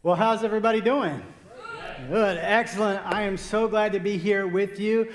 Well, how's everybody doing? Good, excellent. I am so glad to be here with you.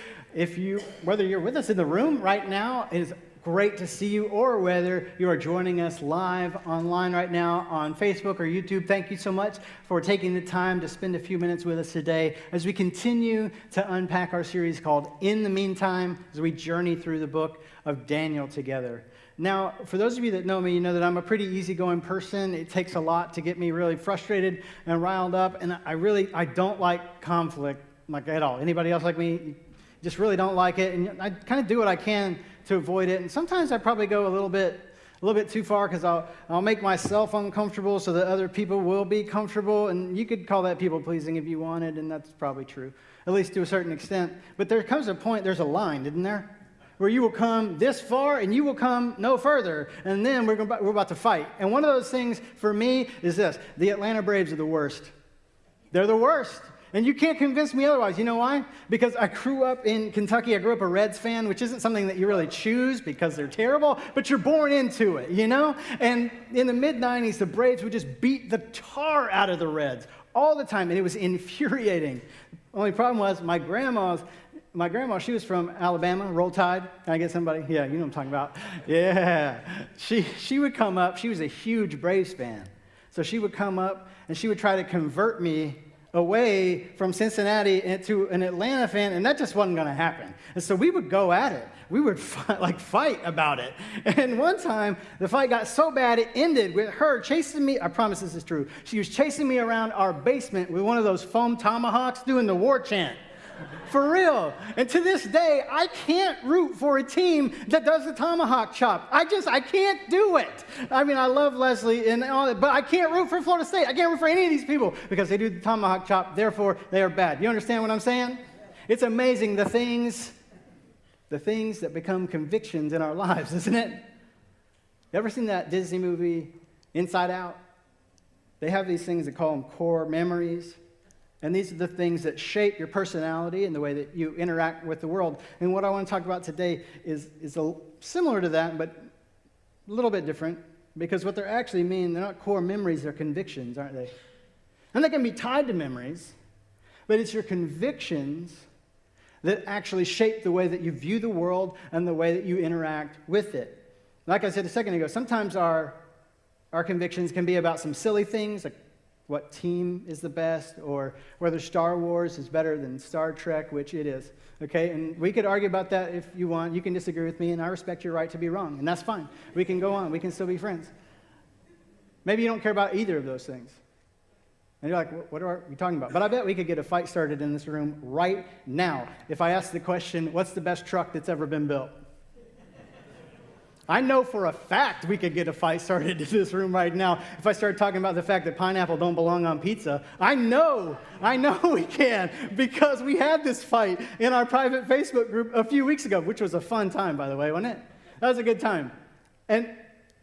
Whether you're with us in the room right now, it is great to see you, or whether you are joining us live online right now on Facebook or YouTube. Thank you so much for taking the time to spend a few minutes with us today as we continue to unpack our series called In the Meantime, as we journey through the book of Daniel together. Now, for those of you that know me, you know that I'm a pretty easygoing person. It takes a lot to get me really frustrated and riled up, and I don't like conflict like at all. Anybody else like me? Just really don't like it, and I kind of do what I can to avoid it. And sometimes I probably go a little bit too far because I'll make myself uncomfortable so that other people will be comfortable. And you could call that people pleasing if you wanted, and that's probably true, at least to a certain extent. But there comes a point, there's a line, isn't there? Where you will come this far and you will come no further, and then we're about to fight. And one of those things for me is this: the Atlanta Braves are the worst. They're the worst. And you can't convince me otherwise. You know why? Because I grew up in Kentucky. I grew up a Reds fan, which isn't something that you really choose because they're terrible, but you're born into it, you know? And in the mid-'90s, the Braves would just beat the tar out of the Reds all the time, and it was infuriating. The only problem was my grandma, she was from Alabama, Roll Tide. Can I get somebody? Yeah, you know what I'm talking about. Yeah. She would come up. She was a huge Braves fan. So she would come up, and she would try to convert me away from Cincinnati into an Atlanta fan, and that just wasn't going to happen. And so we would go at it. We would fight about it. And one time, the fight got so bad, it ended with her chasing me. I promise this is true. She was chasing me around our basement with one of those foam tomahawks doing the war chant. For real. And to this day, I can't root for a team that does the tomahawk chop. I can't do it. I mean, I love Leslie and all that, but I can't root for Florida State. I can't root for any of these people because they do the tomahawk chop, therefore they are bad. You understand what I'm saying? It's amazing the things that become convictions in our lives, isn't it? You ever seen that Disney movie, Inside Out? They have these things, they call them core memories. And these are the things that shape your personality and the way that you interact with the world. And what I want to talk about today is similar to that, but a little bit different, because what they're actually mean, they're not core memories, they're convictions, aren't they? And they can be tied to memories, but it's your convictions that actually shape the way that you view the world and the way that you interact with it. Like I said a second ago, sometimes our convictions can be about some silly things, like what team is the best, or whether Star Wars is better than Star Trek, which it is, okay? And we could argue about that if you want. You can disagree with me, and I respect your right to be wrong, and that's fine. We can go on. We can still be friends. Maybe you don't care about either of those things. And you're like, what are we talking about? But I bet we could get a fight started in this room right now if I asked the question, what's the best truck that's ever been built? I know for a fact we could get a fight started in this room right now if I started talking about the fact that pineapple don't belong on pizza. I know we can, because we had this fight in our private Facebook group a few weeks ago, which was a fun time, by the way, wasn't it? That was a good time. And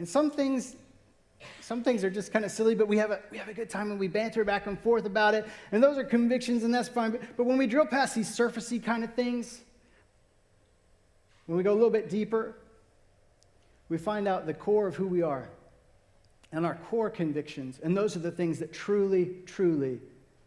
some things are just kind of silly, but we have a good time and we banter back and forth about it. And those are convictions, and that's fine. But when we drill past these surfacey kind of things, when we go a little bit deeper, we find out the core of who we are and our core convictions. And those are the things that truly, truly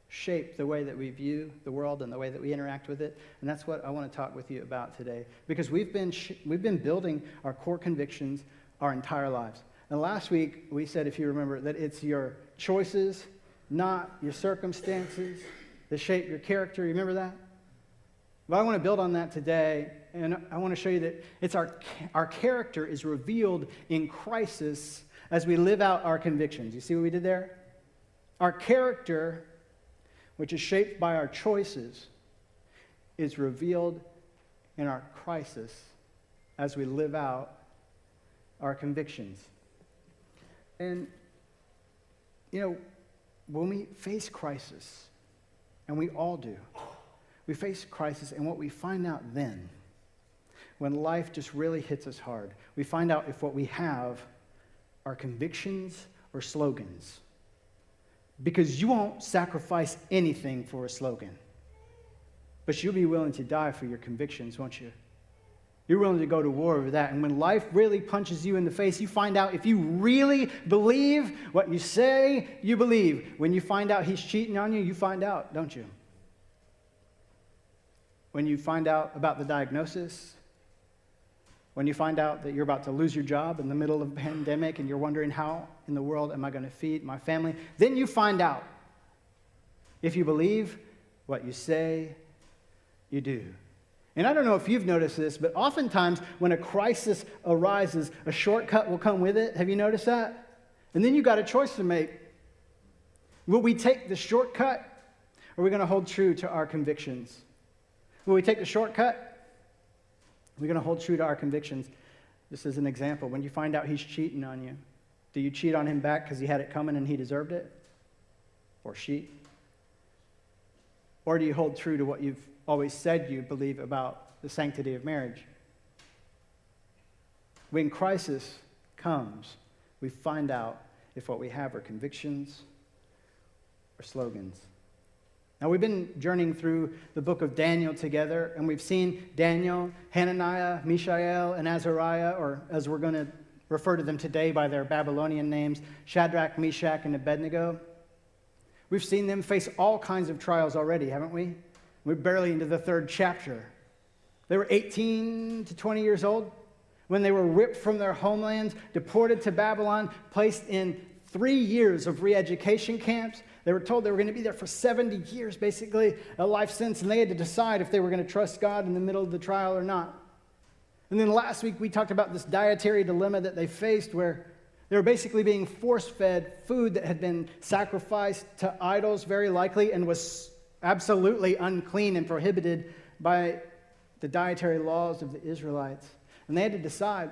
shape the way that we view the world and the way that we interact with it. And that's what I want to talk with you about today, because we've been building our core convictions our entire lives. And last week, we said, if you remember, that it's your choices, not your circumstances, that shape your character. You remember that? But I want to build on that today, and I want to show you that it's our character is revealed in crisis as we live out our convictions. You see what we did there? Our character, which is shaped by our choices, is revealed in our crisis as we live out our convictions. And, you know, when we face crisis, and we all do, we face crisis, and what we find out then, when life just really hits us hard, we find out if what we have are convictions or slogans. Because you won't sacrifice anything for a slogan, but you'll be willing to die for your convictions, won't you? You're willing to go to war over that. And when life really punches you in the face, you find out if you really believe what you say you believe. When you find out he's cheating on you, you find out, don't you? When you find out about the diagnosis, when you find out that you're about to lose your job in the middle of a pandemic and you're wondering how in the world am I going to feed my family, then you find out if you believe what you say you do. And I don't know if you've noticed this, but oftentimes when a crisis arises, a shortcut will come with it. Have you noticed that? And then you've got a choice to make. Will we take the shortcut, or are we going to hold true to our convictions? Will we take the shortcut? We're going to hold true to our convictions. Just as an example, when you find out he's cheating on you, do you cheat on him back because he had it coming and he deserved it? Or she? Or do you hold true to what you've always said you believe about the sanctity of marriage? When crisis comes, we find out if what we have are convictions or slogans. Now, we've been journeying through the book of Daniel together, and we've seen Daniel, Hananiah, Mishael, and Azariah, or as we're going to refer to them today by their Babylonian names, Shadrach, Meshach, and Abednego. We've seen them face all kinds of trials already, haven't we? We're barely into the 3rd chapter. They were 18 to 20 years old when they were ripped from their homelands, deported to Babylon, placed in 3 years of re-education camps. They were told they were going to be there for 70 years, basically, a life sentence, and they had to decide if they were going to trust God in the middle of the trial or not. And then last week we talked about this dietary dilemma that they faced where they were basically being force-fed food that had been sacrificed to idols, very likely, and was absolutely unclean and prohibited by the dietary laws of the Israelites. And they had to decide,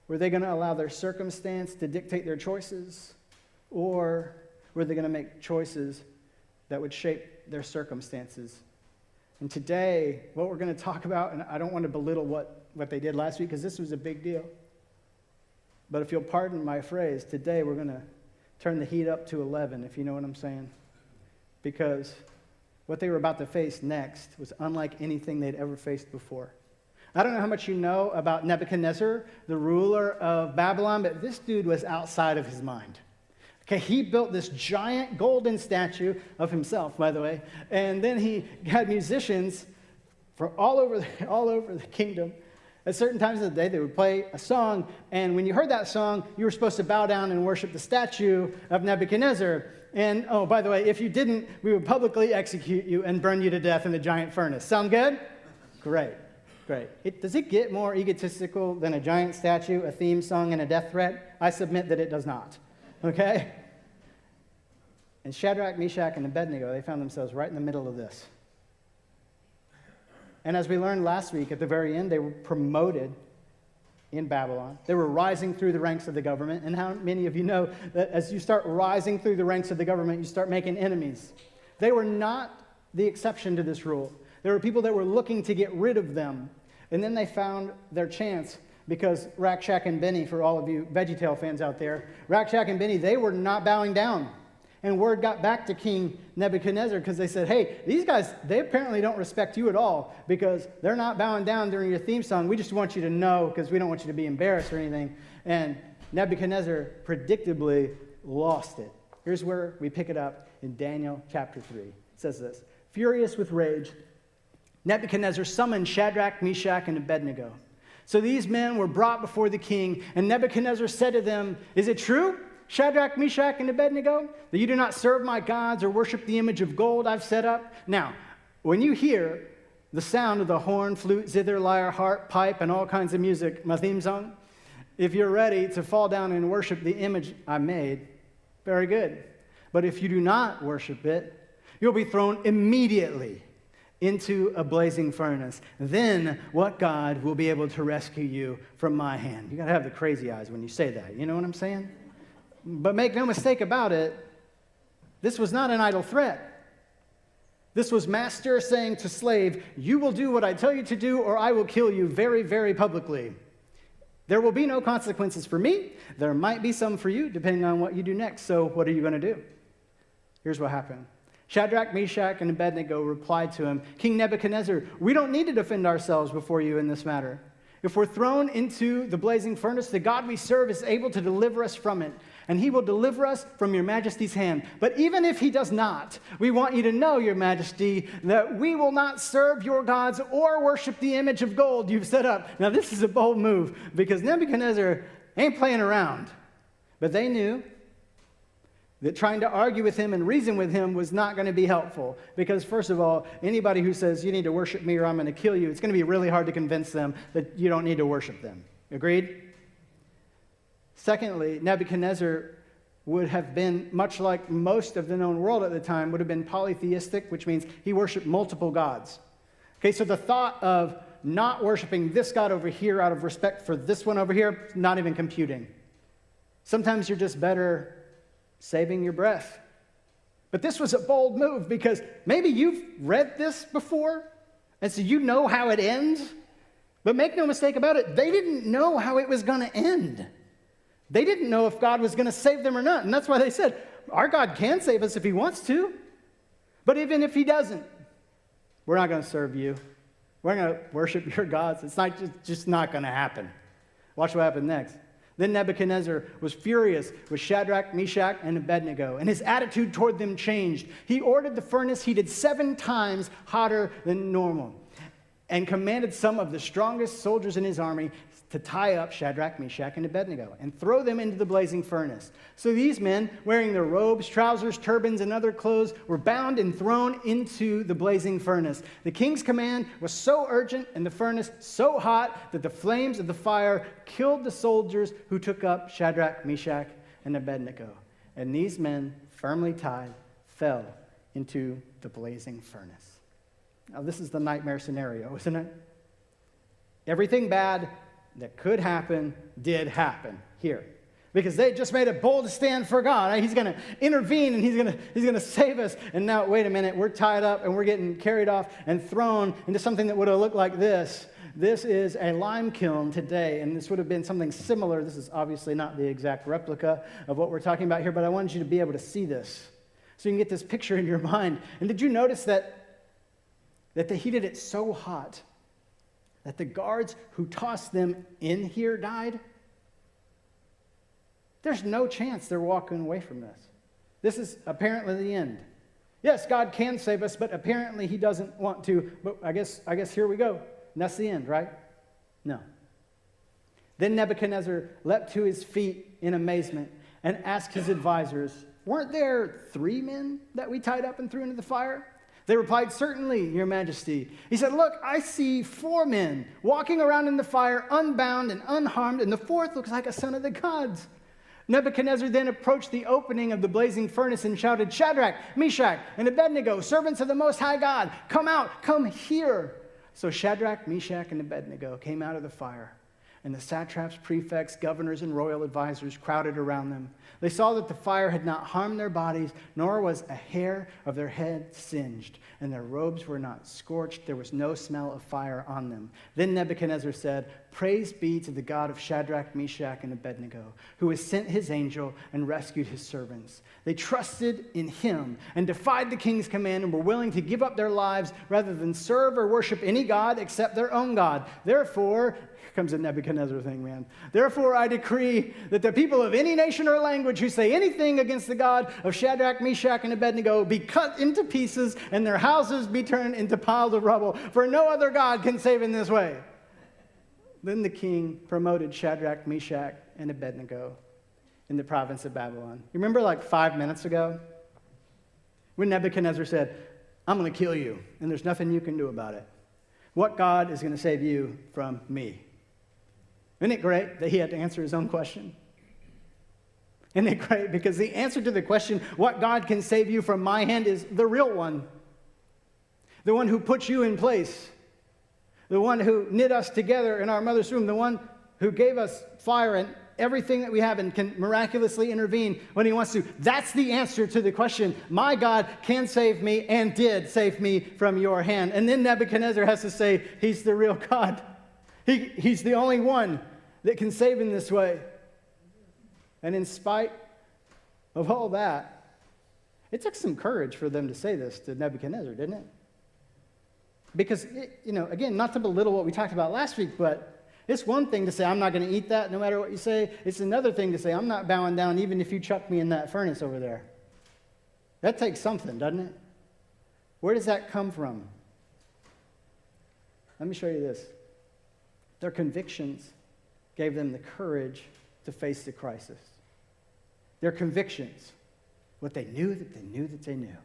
were they going to allow their circumstance to dictate their choices, or were they going to make choices that would shape their circumstances? And today, what we're going to talk about, and I don't want to belittle what they did last week because this was a big deal. But if you'll pardon my phrase, today we're going to turn the heat up to 11, if you know what I'm saying. Because what they were about to face next was unlike anything they'd ever faced before. I don't know how much you know about Nebuchadnezzar, the ruler of Babylon, but this dude was outside of his mind. Okay, he built this giant golden statue of himself, by the way, and then he had musicians from all over the kingdom. At certain times of the day, they would play a song, and when you heard that song, you were supposed to bow down and worship the statue of Nebuchadnezzar. And, oh, by the way, if you didn't, we would publicly execute you and burn you to death in the giant furnace. Sound good? Great. Does it get more egotistical than a giant statue, a theme song, and a death threat? I submit that it does not. Okay? And Shadrach, Meshach, and Abednego, they found themselves right in the middle of this. And as we learned last week, at the very end, they were promoted in Babylon. They were rising through the ranks of the government. And how many of you know that as you start rising through the ranks of the government, you start making enemies? They were not the exception to this rule. There were people that were looking to get rid of them. And then they found their chance because Rakshak and Benny, for all of you VeggieTale fans out there, Rakshak and Benny, they were not bowing down. And word got back to King Nebuchadnezzar because they said, hey, these guys, they apparently don't respect you at all because they're not bowing down during your theme song. We just want you to know because we don't want you to be embarrassed or anything. And Nebuchadnezzar predictably lost it. Here's where we pick it up in Daniel chapter 3. It says this, furious with rage, Nebuchadnezzar summoned Shadrach, Meshach, and Abednego. So these men were brought before the king, and Nebuchadnezzar said to them, is it true, Shadrach, Meshach, and Abednego, that you do not serve my gods or worship the image of gold I've set up? Now, when you hear the sound of the horn, flute, zither, lyre, harp, pipe, and all kinds of music, my theme song, if you're ready to fall down and worship the image I made, very good. But if you do not worship it, you'll be thrown immediately into a blazing furnace. Then what God will be able to rescue you from my hand? You got to have the crazy eyes when you say that. You know what I'm saying? But make no mistake about it, this was not an idle threat. This was master saying to slave, you will do what I tell you to do or I will kill you very, very publicly. There will be no consequences for me. There might be some for you, depending on what you do next. So what are you going to do? Here's what happened. Shadrach, Meshach, and Abednego replied to him, King Nebuchadnezzar, we don't need to defend ourselves before you in this matter. If we're thrown into the blazing furnace, the God we serve is able to deliver us from it, and he will deliver us from your majesty's hand. But even if he does not, we want you to know, your majesty, that we will not serve your gods or worship the image of gold you've set up. Now, this is a bold move, because Nebuchadnezzar ain't playing around. But they knew that trying to argue with him and reason with him was not going to be helpful. Because, first of all, anybody who says, you need to worship me or I'm going to kill you, it's going to be really hard to convince them that you don't need to worship them. Agreed? Secondly, Nebuchadnezzar would have been, much like most of the known world at the time, would have been polytheistic, which means he worshiped multiple gods. Okay, so the thought of not worshiping this God over here out of respect for this one over here, not even computing. Sometimes you're just better saving your breath. But this was a bold move, because maybe you've read this before, and so you know how it ends. But make no mistake about it, they didn't know how it was going to end. They didn't know if God was going to save them or not. And that's why they said, our God can save us if he wants to. But even if he doesn't, we're not going to serve you. We're going to worship your gods. It's not just not going to happen. Watch what happened next. Then Nebuchadnezzar was furious with Shadrach, Meshach, and Abednego, and his attitude toward them changed. He ordered the furnace heated 7 times hotter than normal, and commanded some of the strongest soldiers in his army to tie up Shadrach, Meshach, and Abednego and throw them into the blazing furnace. So these men, wearing their robes, trousers, turbans, and other clothes, were bound and thrown into the blazing furnace. The king's command was so urgent and the furnace so hot that the flames of the fire killed the soldiers who took up Shadrach, Meshach, and Abednego. And these men, firmly tied, fell into the blazing furnace. Now, this is the nightmare scenario, isn't it? Everything bad that could happen did happen here, because they just made a bold stand for God. Right? He's going to intervene, and he's going to save us. And now, wait a minute, we're tied up and we're getting carried off and thrown into something that would have looked like this. This is a lime kiln today, and this would have been something similar. This is obviously not the exact replica of what we're talking about here, but I wanted you to be able to see this so you can get this picture in your mind. And did you notice that they heated it so hot that the guards who tossed them in here died? There's no chance they're walking away from this. This is apparently the end. Yes, God can save us, but apparently he doesn't want to. But I guess here we go. And that's the end, right? No. Then Nebuchadnezzar leapt to his feet in amazement and asked his advisors, weren't there 3 men that we tied up and threw into the fire? They replied, certainly, your majesty. He said, look, I see 4 men walking around in the fire, unbound and unharmed, and the 4th looks like a son of the gods. Nebuchadnezzar then approached the opening of the blazing furnace and shouted, Shadrach, Meshach, and Abednego, servants of the Most High God, come out, come here. So Shadrach, Meshach, and Abednego came out of the fire, and the satraps, prefects, governors, and royal advisors crowded around them. They saw that the fire had not harmed their bodies, nor was a hair of their head singed, and their robes were not scorched. There was no smell of fire on them. Then Nebuchadnezzar said, praise be to the God of Shadrach, Meshach, and Abednego, who has sent his angel and rescued his servants. They trusted in him and defied the king's command and were willing to give up their lives rather than serve or worship any god except their own God. Therefore, here comes a Nebuchadnezzar thing, man. Therefore, I decree that the people of any nation or language who say anything against the God of Shadrach, Meshach, and Abednego be cut into pieces and their houses be turned into piles of rubble, for no other God can save in this way. Then the king promoted Shadrach, Meshach, and Abednego in the province of Babylon. You remember like 5 minutes ago when Nebuchadnezzar said, I'm going to kill you, and there's nothing you can do about it. What God is going to save you from me? Isn't it great that he had to answer his own question? Isn't it great? Because the answer to the question, what God can save you from my hand, is the real one. The one who put you in place. The one who knit us together in our mother's womb. The one who gave us fire and everything that we have and can miraculously intervene when he wants to. That's the answer to the question. My God can save me and did save me from your hand. And then Nebuchadnezzar has to say, he's the real God. He's the only one that can save in this way. And in spite of all that, it took some courage for them to say this to Nebuchadnezzar, didn't it? Because, again, not to belittle what we talked about last week, but It's one thing to say, I'm not going to eat that no matter what you say. It's another thing to say, I'm not bowing down even if you chuck me in that furnace over there. That takes something, doesn't it? Where does that come from? Let me show you this. Their convictions gave them the courage to face the crisis. Their convictions, what they knew that they knew that they knew,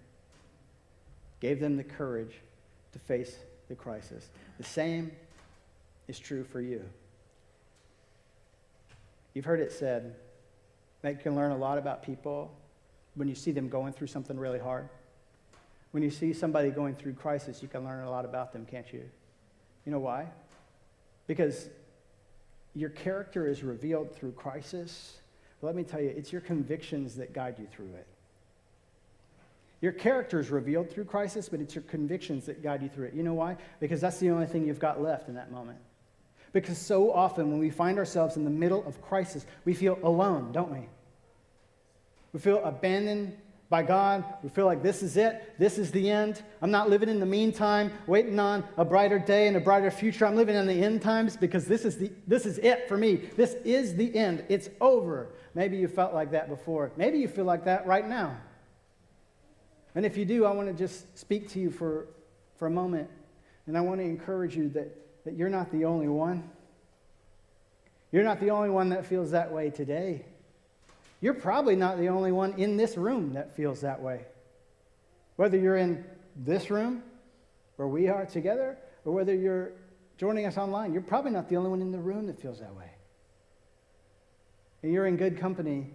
gave them the courage to face the crisis. The same is true for you. You've heard it said that you can learn a lot about people when you see them going through something really hard. When you see somebody going through crisis, you can learn a lot about them, can't you? You know why? Because your character is revealed through crisis. But let me tell you, it's your convictions that guide you through it. Your character is revealed through crisis, but it's your convictions that guide you through it. You know why? Because that's the only thing you've got left in that moment. Because so often when we find ourselves in the middle of crisis, we feel alone, don't we? We feel abandoned by God. We feel like this is it. This is the end. I'm not living in the meantime, waiting on a brighter day and a brighter future. I'm living in the end times because this is it for me. This is the end. It's over. Maybe you felt like that before. Maybe you feel like that right now. And if you do, I want to just speak to you for a moment. And I want to encourage you that you're not the only one. You're not the only one that feels that way today. You're probably not the only one in this room that feels that way. Whether you're in this room where we are together, or whether you're joining us online, you're probably not the only one in the room that feels that way. And you're in good company.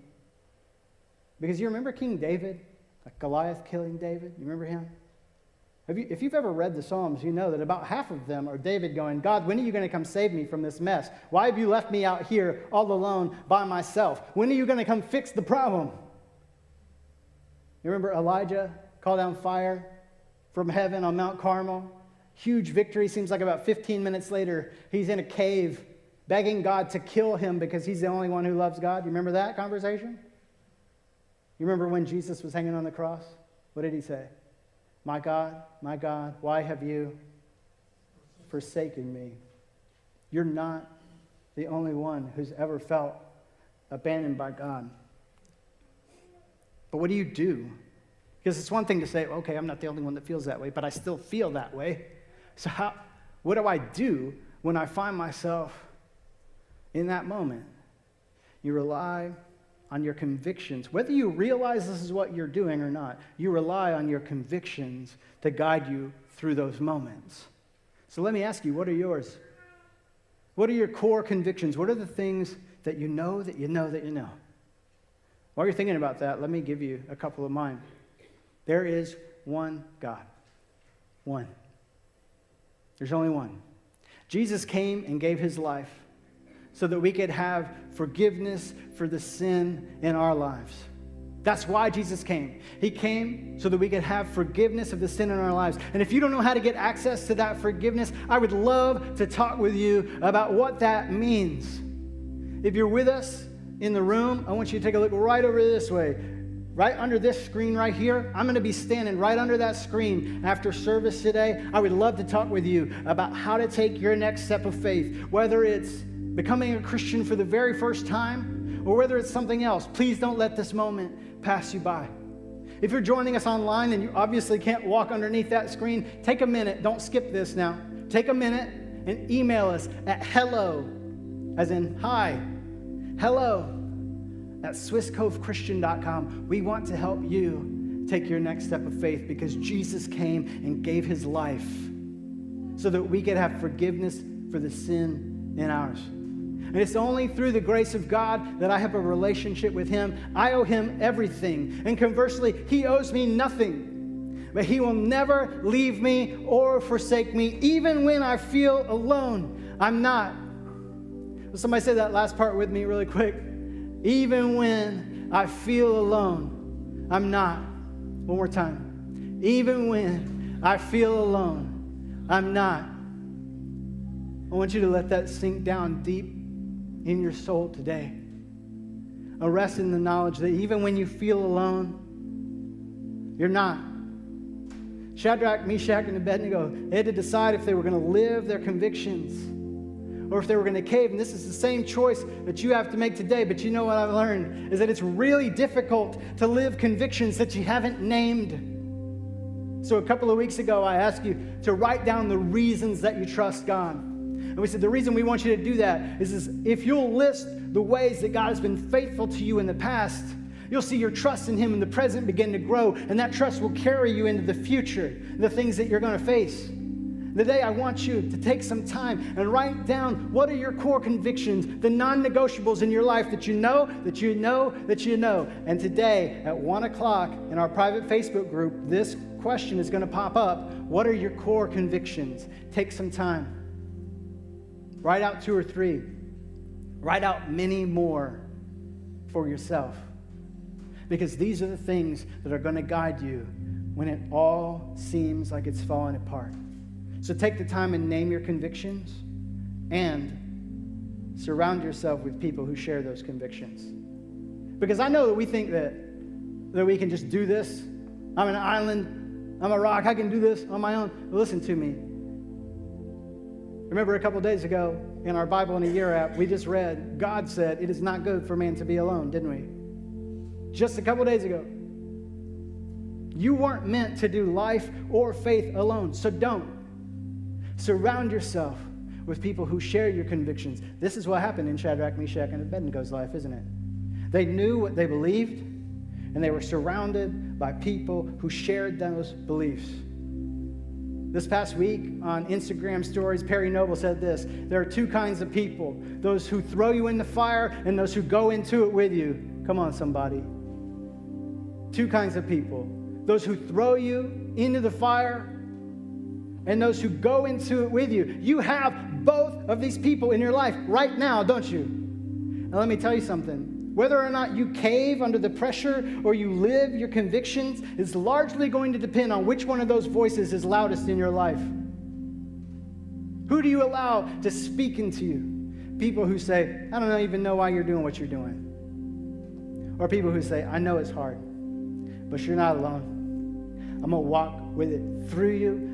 Because you remember King David, like Goliath killing David? You remember him? If you've ever read the Psalms, you know that about half of them are David going, God, when are you going to come save me from this mess? Why have you left me out here all alone by myself? When are you going to come fix the problem? You remember Elijah called down fire from heaven on Mount Carmel? Huge victory. Seems like about 15 minutes later, he's in a cave begging God to kill him because he's the only one who loves God. You remember that conversation? You remember when Jesus was hanging on the cross? What did he say? My God, why have you forsaken me? You're not the only one who's ever felt abandoned by God. But what do you do? Because it's one thing to say, okay, I'm not the only one that feels that way, but I still feel that way. So what do I do when I find myself in that moment? You rely on your convictions. Whether you realize this is what you're doing or not, you rely on your convictions to guide you through those moments. So let me ask you, what are yours? What are your core convictions? What are the things that you know that you know that you know? While you're thinking about that, let me give you a couple of mine. There is one God. One. There's only one. Jesus came and gave his life so that we could have forgiveness for the sin in our lives. That's why Jesus came. He came so that we could have forgiveness of the sin in our lives. And if you don't know how to get access to that forgiveness, I would love to talk with you about what that means. If you're with us in the room, I want you to take a look right over this way. Right under this screen right here, I'm going to be standing right under that screen after service today. I would love to talk with you about how to take your next step of faith, whether it's becoming a Christian for the very first time, or whether it's something else. Please don't let this moment pass you by. If you're joining us online and you obviously can't walk underneath that screen, take a minute. Don't skip this now. Take a minute and email us at hello, as in hi, hello, at SwissCoveChristian.com. We want to help you take your next step of faith because Jesus came and gave his life so that we could have forgiveness for the sin in ours. And it's only through the grace of God that I have a relationship with him. I owe him everything. And conversely, he owes me nothing. But he will never leave me or forsake me, even when I feel alone. I'm not. Will somebody say that last part with me really quick? Even when I feel alone, I'm not. One more time. Even when I feel alone, I'm not. I want you to let that sink down deep in your soul today. Rest in the knowledge that even when you feel alone, you're not. Shadrach, Meshach, and Abednego, they had to decide if they were going to live their convictions or if they were going to cave. And this is the same choice that you have to make today. But you know what I've learned is that it's really difficult to live convictions that you haven't named. So a couple of weeks ago, I asked you to write down the reasons that you trust God. And we said the reason we want you to do that is if you'll list the ways that God has been faithful to you in the past, you'll see your trust in Him in the present begin to grow, and that trust will carry you into the future, the things that you're going to face. Today, I want you to take some time and write down what are your core convictions, the non-negotiables in your life that you know, that you know, that you know. And today, at 1 o'clock in our private Facebook group, this question is going to pop up. What are your core convictions? Take some time. Write out 2 or 3. Write out many more for yourself. Because these are the things that are going to guide you when it all seems like it's falling apart. So take the time and name your convictions and surround yourself with people who share those convictions. Because I know that we think that we can just do this. I'm an island. I'm a rock. I can do this on my own. But listen to me. Remember a couple days ago in our Bible in a Year app, we just read, God said, it is not good for man to be alone, didn't we? Just a couple days ago. You weren't meant to do life or faith alone, so don't. Surround yourself with people who share your convictions. This is what happened in Shadrach, Meshach, and Abednego's life, isn't it? They knew what they believed, and they were surrounded by people who shared those beliefs. This past week on Instagram stories, Perry Noble said this: there are 2 kinds of people, those who throw you in the fire and those who go into it with you. Come on, somebody. 2 kinds of people, those who throw you into the fire and those who go into it with you. You have both of these people in your life right now, don't you? Now let me tell you something. Whether or not you cave under the pressure or you live your convictions is largely going to depend on which one of those voices is loudest in your life. Who do you allow to speak into you? People who say, I don't even know why you're doing what you're doing. Or people who say, I know it's hard, but you're not alone. I'm going to walk with it through you.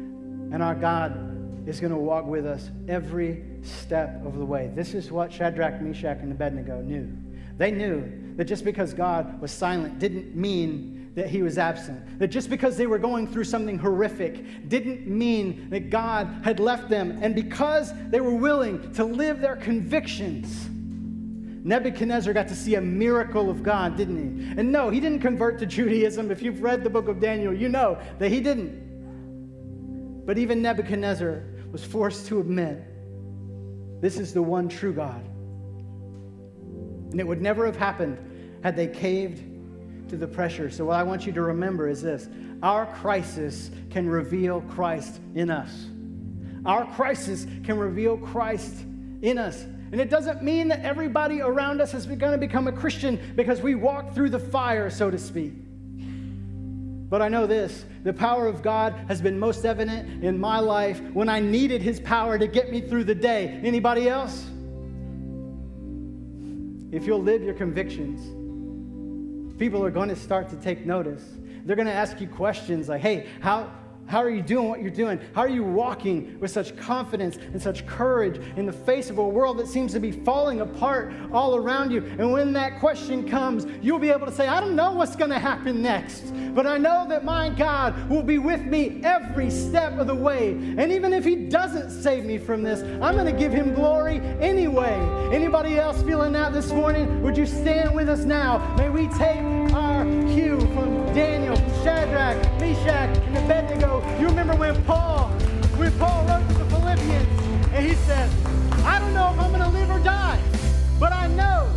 And our God is going to walk with us every step of the way. This is what Shadrach, Meshach, and Abednego knew. They knew that just because God was silent didn't mean that He was absent. That just because they were going through something horrific didn't mean that God had left them. And because they were willing to live their convictions, Nebuchadnezzar got to see a miracle of God, didn't he? And no, he didn't convert to Judaism. If you've read the book of Daniel, you know that he didn't. But even Nebuchadnezzar was forced to admit, this is the one true God. And it would never have happened had they caved to the pressure. So what I want you to remember is this: our crisis can reveal Christ in us. Our crisis can reveal Christ in us. And it doesn't mean that everybody around us is going to become a Christian because we walk through the fire, so to speak. But I know this: the power of God has been most evident in my life when I needed His power to get me through the day. Anybody else? If you'll live your convictions, people are going to start to take notice. They're going to ask you questions like, hey, how are you doing what you're doing? How are you walking with such confidence and such courage in the face of a world that seems to be falling apart all around you? And when that question comes, you'll be able to say, I don't know what's going to happen next, but I know that my God will be with me every step of the way. And even if He doesn't save me from this, I'm going to give Him glory anyway. Anybody else feeling that this morning? Would you stand with us now? May we take our cue from Daniel, from Shadrach, Meshach, and Abednego. You remember when Paul wrote to the Philippians, and he said, I don't know if I'm going to live or die, but I know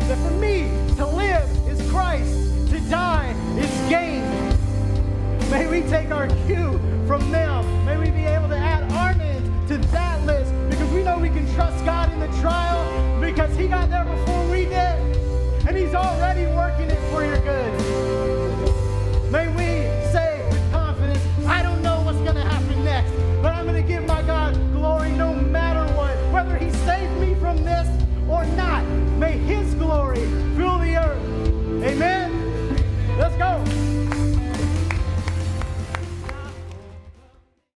that for me to live is Christ, to die is gain. May we take our cue from them. May we be able to add our names to that list, because we know we can trust God in the trial because He got there before we did, and He's already working it for your good.